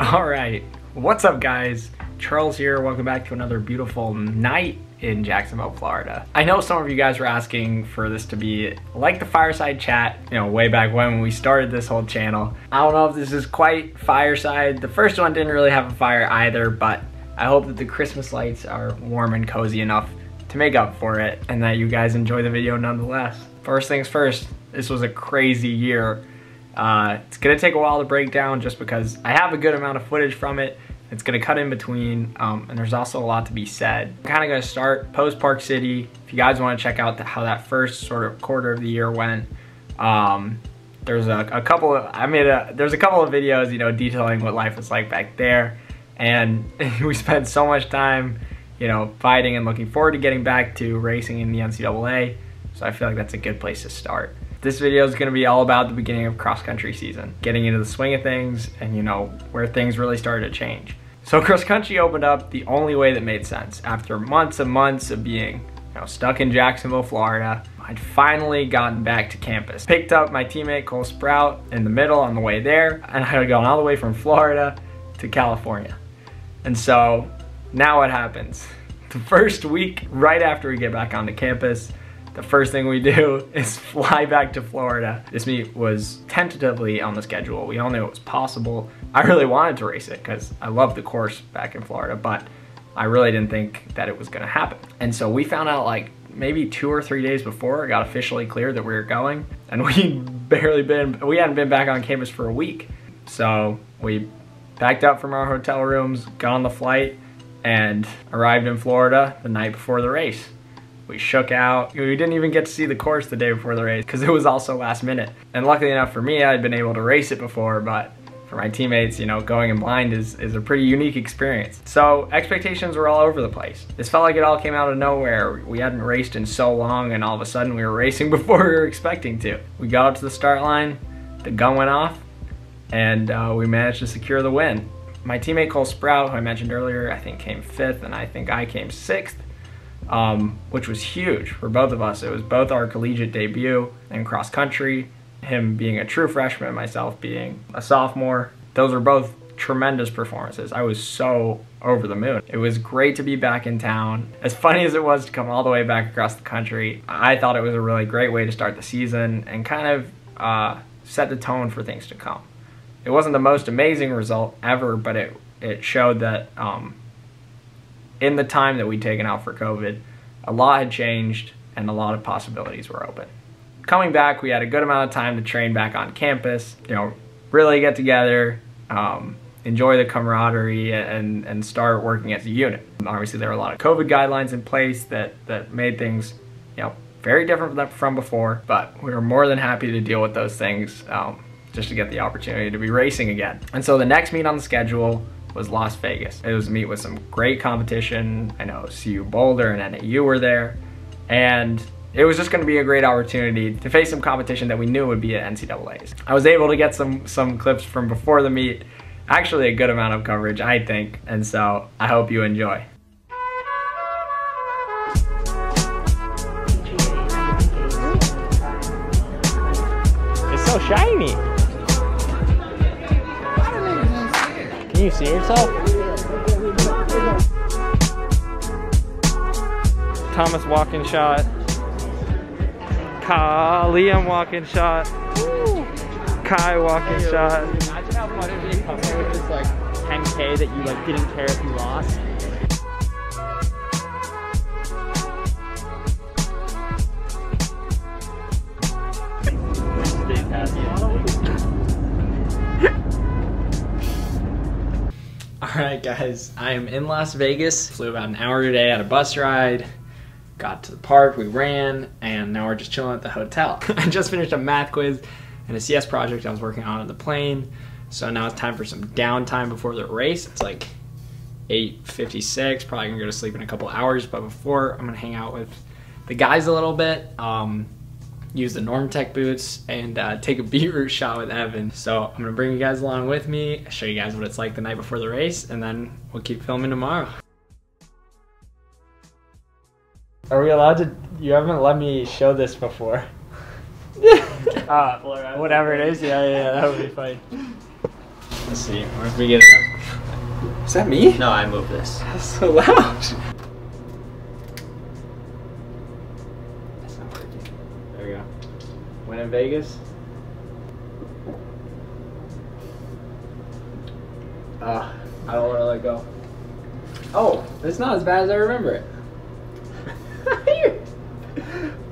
All right, what's up guys? Charles here, welcome back to another beautiful night in Jacksonville, Florida. I know some of you guys were asking for this to be like the fireside chat, way back when we started this whole channel. I don't know if this is quite fireside. The first one didn't really have a fire either, but I hope that the Christmas lights are warm and cozy enough to make up for it and that you guys enjoy the video nonetheless. First things first, this was a crazy year. It's gonna take a while to break down just because I have a good amount of footage from it. It's gonna cut in between, and there's also a lot to be said. I'm kinda gonna start post Park City. If you guys wanna check out how that first sort of quarter of the year went, there's a couple of videos, detailing what life was like back there. And we spent so much time, fighting and looking forward to getting back to racing in the NCAA. So I feel like that's a good place to start. This video is going to be all about the beginning of cross-country season, getting into the swing of things and where things really started to change. So cross-country opened up the only way that made sense. After months and months of being stuck in Jacksonville, Florida, I'd finally gotten back to campus. Picked up my teammate Cole Sprout in the middle on the way there, and I had gone all the way from Florida to California. And so now what happens? The first week right after we get back onto campus, the first thing we do is fly back to Florida. This meet was tentatively on the schedule. We all knew it was possible. I really wanted to race it because I love the course back in Florida, but I really didn't think that it was gonna happen. And so we found out like maybe 2 or 3 days before it got officially clear that we were going, and we hadn't been back on campus for a week. So we packed up from our hotel rooms, got on the flight, and arrived in Florida the night before the race. We shook out. We didn't even get to see the course the day before the race because it was also last minute. And luckily enough for me, I'd been able to race it before, but for my teammates, going in blind is a pretty unique experience. So expectations were all over the place. This felt like it all came out of nowhere. We hadn't raced in so long, and all of a sudden we were racing before we were expecting to. We got up to the start line, the gun went off, and we managed to secure the win. My teammate Cole Sprout, who I mentioned earlier, I think came 5th, and I think I came 6th. Which was huge for both of us. It was both our collegiate debut in cross country, him being a true freshman, myself being a sophomore. Those were both tremendous performances. I was so over the moon. It was great to be back in town. As funny as it was to come all the way back across the country, I thought it was a really great way to start the season and kind of set the tone for things to come. It wasn't the most amazing result ever, but it showed that in the time that we'd taken out for COVID, a lot had changed and a lot of possibilities were open. Coming back, we had a good amount of time to train back on campus, really get together, enjoy the camaraderie, and start working as a unit. Obviously, there were a lot of COVID guidelines in place that made things, very different from before, but we were more than happy to deal with those things just to get the opportunity to be racing again. And so the next meet on the schedule was Las Vegas. It was a meet with some great competition. I know CU Boulder and NAU were there, and it was just going to be a great opportunity to face some competition that we knew would be at NCAAs. I was able to get some clips from before the meet, actually a good amount of coverage, I think, and so I hope you enjoy. It's so shiny. Can you see yourself? Thomas walking shot. Liam walking shot. Kai walking shot. Imagine how fun it would be to come here with this 10K that you didn't care if you lost. Alright guys, I am in Las Vegas. Flew about an hour today, had a bus ride, got to the park, we ran, and now we're just chilling at the hotel. I just finished a math quiz and a CS project I was working on the plane, so now it's time for some downtime before the race. It's like 8:56, probably gonna go to sleep in a couple hours, but before I'm gonna hang out with the guys a little bit, use the Normatec boots, and take a beetroot shot with Evan. So I'm gonna bring you guys along with me, show you guys what it's like the night before the race, and then we'll keep filming tomorrow. Are we allowed to? You haven't let me show this before. Whatever it is, yeah, that would be fine. Let's see, where if we get it up. Is that me? No, I moved this. That's so loud. That's not working. There we go. Win in Vegas. I don't want to let go. Oh, it's not as bad as I remember it.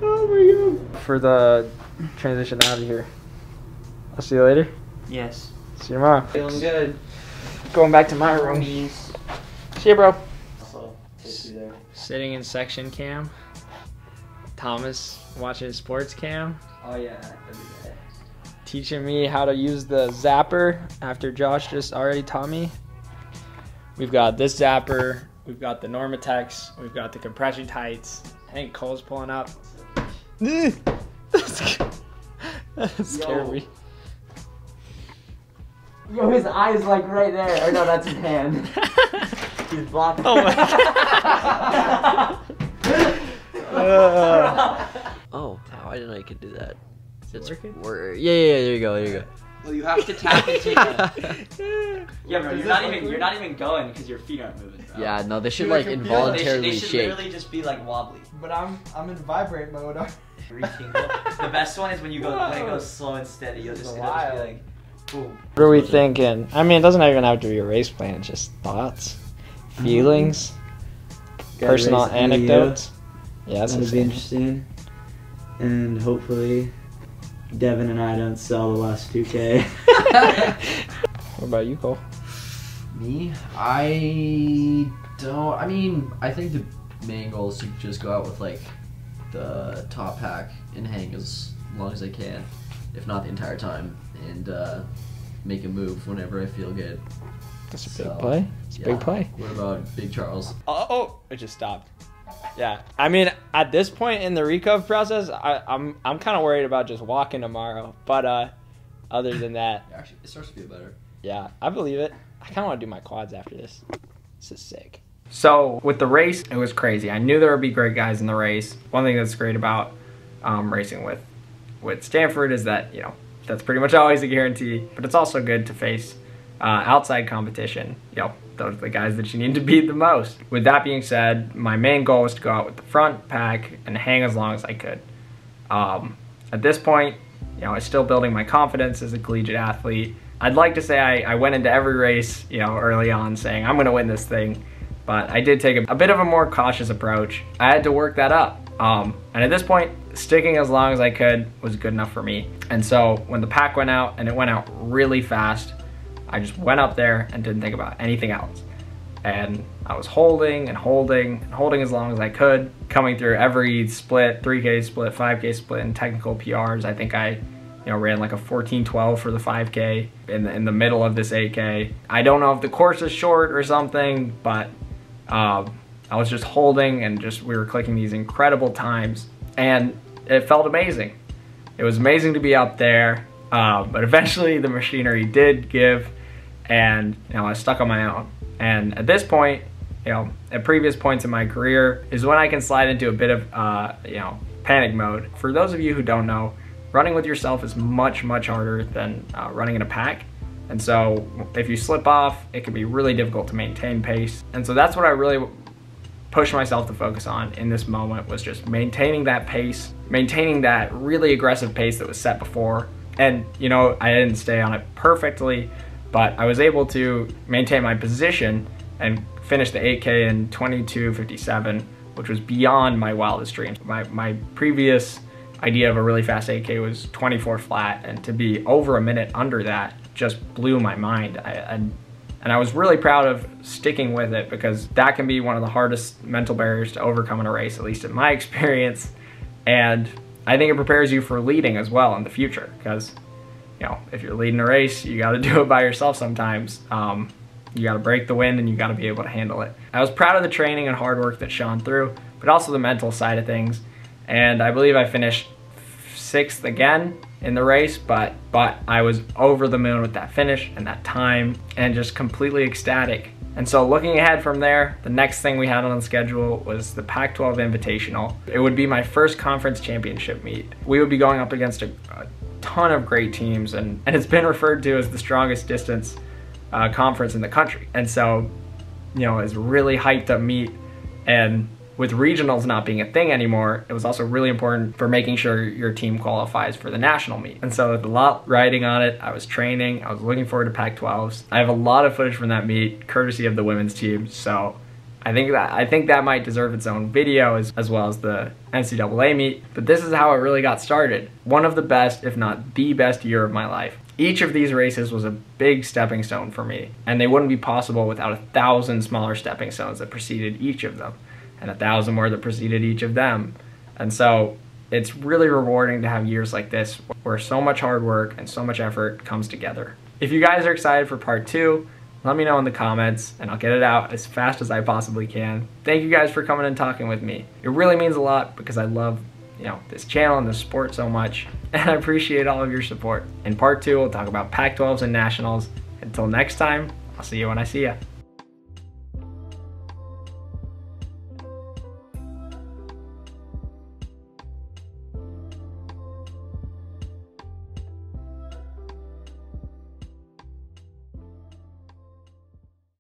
Oh my god. For the transition out of here. I'll see you later. Yes. See you tomorrow. Feeling good. Going back to my room. See you, bro. Also, there. Sitting in section cam. Thomas watching sports cam. Oh yeah, every day. Teaching me how to use the zapper after Josh just already taught me. We've got this zapper. We've got the Normatex. We've got the compression tights. I think Cole's pulling up. That scared me. Yo, his eye's like right there. Or no, that's his hand. He's blocking. Oh my god. Oh, I didn't know you could do that. It's working? Yeah, there you go, there you go. Well, you have to tap and take it. Yeah, bro, you're not even going because your feet aren't moving, bro. Yeah, no, they should Dude, like I can feel involuntarily They should shake. literally just be like wobbly. But I'm in vibrate mode. The best one is when you go when it goes slow and steady. It'll just be like, boom. What are we thinking? I mean, it doesn't even have to be a race plan. It's just thoughts, feelings, personal anecdotes. Yeah, that's That'd be interesting. And hopefully, Devin and I don't sell the last 2K. What about you, Cole? Me? I mean, I think the main goal is to just go out with like the top pack and hang as long as I can, if not the entire time, and make a move whenever I feel good. That's a So, big play. It's a yeah. big play. What about Big Charles? Oh, it just stopped. Yeah, I mean, at this point in the recov process, I'm kind of worried about just walking tomorrow. But other than that, Actually, it starts to feel better. yeah, I believe it. I kind of want to do my quads after this. This is sick. So with the race, it was crazy. I knew there would be great guys in the race. One thing that's great about racing with Stanford is that, you know, that's pretty much always a guarantee. But it's also good to face outside competition. You know, those are the guys that you need to beat the most. With that being said, my main goal was to go out with the front pack and hang as long as I could. At this point, you know, I was still building my confidence as a collegiate athlete. I'd like to say I went into every race, you know, early on saying I'm going to win this thing, but I did take a bit of a more cautious approach. I had to work that up. And at this point, sticking as long as I could was good enough for me. And so when the pack went out, and it went out really fast, I just went up there and didn't think about anything else. And I was holding and holding and holding as long as I could, coming through every split, 3K split, 5K split, and technical PRs. I think I ran like a 14:12 for the 5K in the middle of this 8K. I don't know if the course is short or something, but I was just holding and we were clicking these incredible times, and it felt amazing. It was amazing to be up there, but eventually the machinery did give, and I was stuck on my own. And at this point, at previous points in my career is when I can slide into a bit of panic mode. For those of you who don't know, running with yourself is much harder than running in a pack. And so if you slip off, it can be really difficult to maintain pace. And so that's what I really pushed myself to focus on in this moment, was just maintaining that pace, maintaining that really aggressive pace that was set before. And I didn't stay on it perfectly, but I was able to maintain my position and finish the 8K in 22:57, which was beyond my wildest dreams. My previous idea of a really fast 8K was 24 flat, and to be over a minute under that just blew my mind. And I was really proud of sticking with it, because that can be one of the hardest mental barriers to overcome in a race, at least in my experience. And I think it prepares you for leading as well in the future, because if you're leading a race, you got to do it by yourself sometimes. You got to break the wind, and you got to be able to handle it. I was proud of the training and hard work that shone through, but also the mental side of things. And I believe I finished 6th again in the race, but I was over the moon with that finish and that time, and just completely ecstatic. And so looking ahead from there, the next thing we had on the schedule was the Pac-12 Invitational. It would be my first conference championship meet. We would be going up against a ton of great teams, and it's been referred to as the strongest distance conference in the country. And so you know, is really hyped up meet, and with regionals not being a thing anymore, it was also really important for making sure your team qualifies for the national meet. And so with a lot riding on it, I was training, I was looking forward to Pac-12s. I have a lot of footage from that meet, courtesy of the women's team, so I think that might deserve its own video as well as the NCAA meet. But this is how it really got started. One of the best, if not the best year of my life. Each of these races was a big stepping stone for me, and they wouldn't be possible without 1,000 smaller stepping stones that preceded each of them, and 1,000 more that preceded each of them. And so it's really rewarding to have years like this where so much hard work and so much effort comes together. If you guys are excited for part 2, let me know in the comments and I'll get it out as fast as I possibly can. Thank you guys for coming and talking with me. It really means a lot because I love, you know, this channel and this sport so much, and I appreciate all of your support. In part 2, we'll talk about Pac-12s and nationals. Until next time, I'll see you when I see ya.